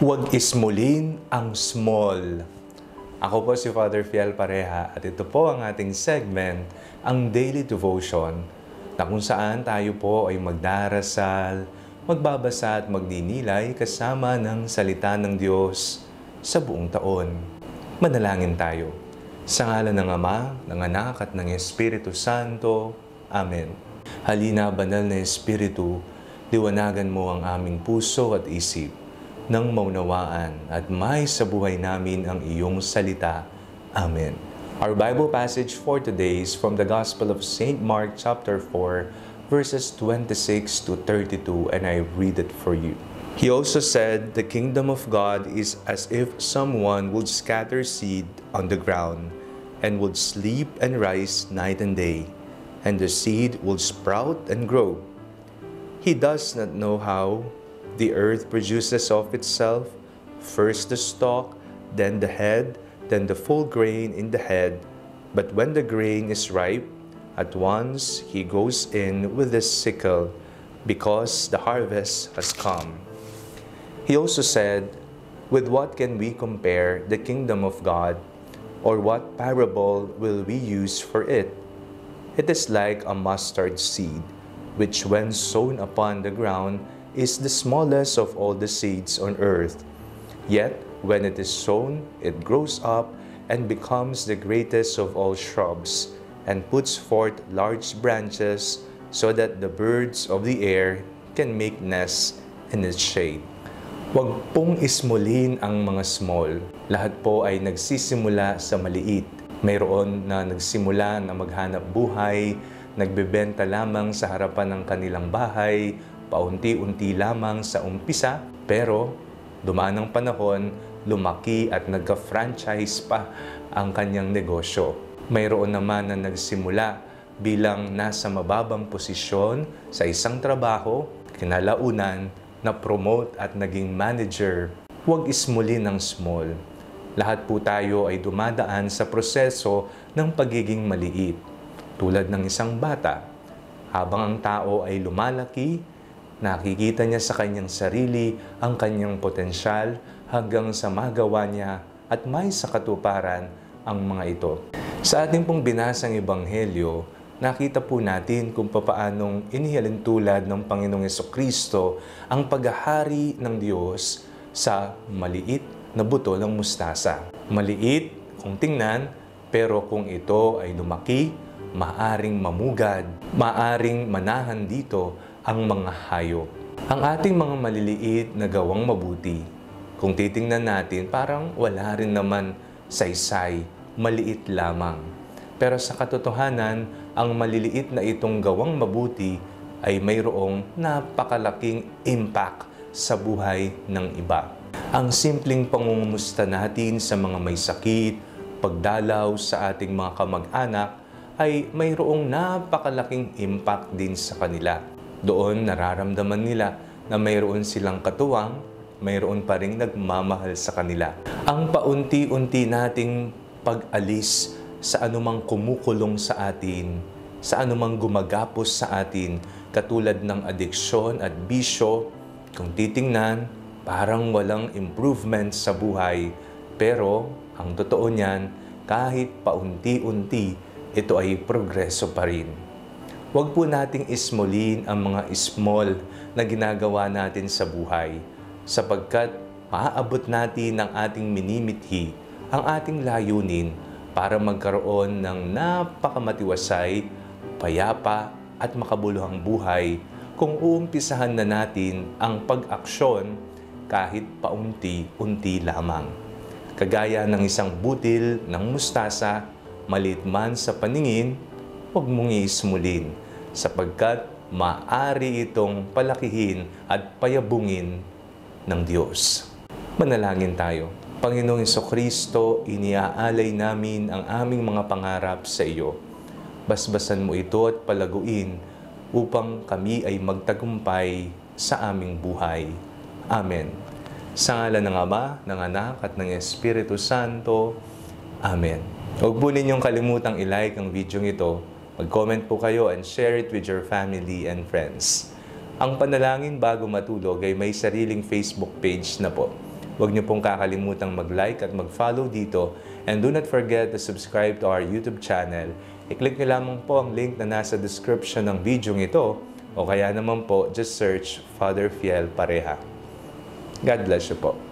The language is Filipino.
Huwag ismulin ang small. Ako po si Father Fiel Pareha at ito po ang ating segment, ang Daily Devotion, na kung saan tayo po ay magdarasal, magbabasa at magdinilay kasama ng salita ng Diyos sa buong taon. Manalangin tayo. Sa ngalan ng Ama, ng Anak at ng Espiritu Santo. Amen. Halina, Banal na Espiritu, liwanagan mo ang aming puso at isip nang maunawaan at may sa buhay namin ang iyong salita. Amen. Our Bible passage for today is from the Gospel of St. Mark chapter 4, verses 26 to 32, and I read it for you. He also said, "The kingdom of God is as if someone would scatter seed on the ground, and would sleep and rise night and day, and the seed will sprout and grow. He does not know how the earth produces of itself, first the stalk, then the head, then the full grain in the head. But when the grain is ripe, at once he goes in with the sickle, because the harvest has come." He also said, "With what can we compare the kingdom of God? Or what parable will we use for it? It is like a mustard seed, which when sown upon the ground is the smallest of all the seeds on earth. Yet, when it is sown, it grows up and becomes the greatest of all shrubs, and puts forth large branches, so that the birds of the air can make nests in its shade." Huwag pong ismulin ang mga small. Lahat po ay nagsisimula sa maliit. Mayroon na nagsimula na maghanap buhay, nagbebenta lamang sa harapan ng kanilang bahay, paunti-unti lamang sa umpisa, pero dumaan ang panahon, lumaki at nagka-franchise pa ang kanyang negosyo. Mayroon naman na nagsimula bilang nasa mababang posisyon sa isang trabaho, kinalaunan, na-promote at naging manager. Huwag ismulin ang small. Lahat po tayo ay dumadaan sa proseso ng pagiging maliit. Tulad ng isang bata, habang ang tao ay lumalaki, nakikita niya sa kanyang sarili ang kanyang potensyal hanggang sa magawa niya at may sa katuparan ang mga ito. Sa ating pong binasang Ebanghelyo, nakita po natin kung papaanong inihalin tulad ng Panginoong Jesucristo ang paghahari ng Diyos sa maliit na buto ng mustasa. Maliit kung tingnan, pero kung ito ay lumaki, maaring mamugad, maaring manahan dito ang mga hayop. Ang ating mga maliliit na gawang mabuti, kung titingnan natin, parang wala rin naman saysay, maliit lamang. Pero sa katotohanan, ang maliliit na itong gawang mabuti ay mayroong napakalaking impact sa buhay ng iba. Ang simpleng pangungumusta natin sa mga may sakit, pagdalaw sa ating mga kamag-anak, ay mayroong napakalaking impact din sa kanila. Doon nararamdaman nila na mayroon silang katuwang, mayroon pa ring nagmamahal sa kanila. Ang paunti-unti nating pag-alis sa anumang kumukulong sa atin, sa anumang gumagapos sa atin, katulad ng adiksyon at bisyo, kung titingnan, parang walang improvement sa buhay. Pero, ang totoo niyan, kahit paunti-unti, ito ay progreso pa rin. Huwag po nating ismulin ang mga small na ginagawa natin sa buhay, sapagkat maaabot natin ang ating minimithi, ang ating layunin, para magkaroon ng napakamatiwasay, payapa at makabuluhang buhay kung uumpisahan na natin ang pag-aksyon kahit paunti-unti lamang. Kagaya ng isang butil ng mustasa, maliit man sa paningin, huwag mong iismulin, sapagkat maaari itong palakihin at payabungin ng Diyos. Manalangin tayo. Panginoong Jesucristo, iniaalay namin ang aming mga pangarap sa iyo. Basbasan mo ito at palaguin upang kami ay magtagumpay sa aming buhay. Amen. Sa ngalan ng Ama, ng Anak at ng Espiritu Santo. Amen. Huwag po ninyong kalimutang i-like ang video ito. Mag-comment po kayo and share it with your family and friends. Ang panalangin bago matulog ay may sariling Facebook page na po. Huwag niyo pong kakalimutang mag-like at mag-follow dito. And do not forget to subscribe to our YouTube channel. I-click niyo lamang po ang link na nasa description ng video ito o kaya naman po, just search Father Fiel Pareha. God bless you po.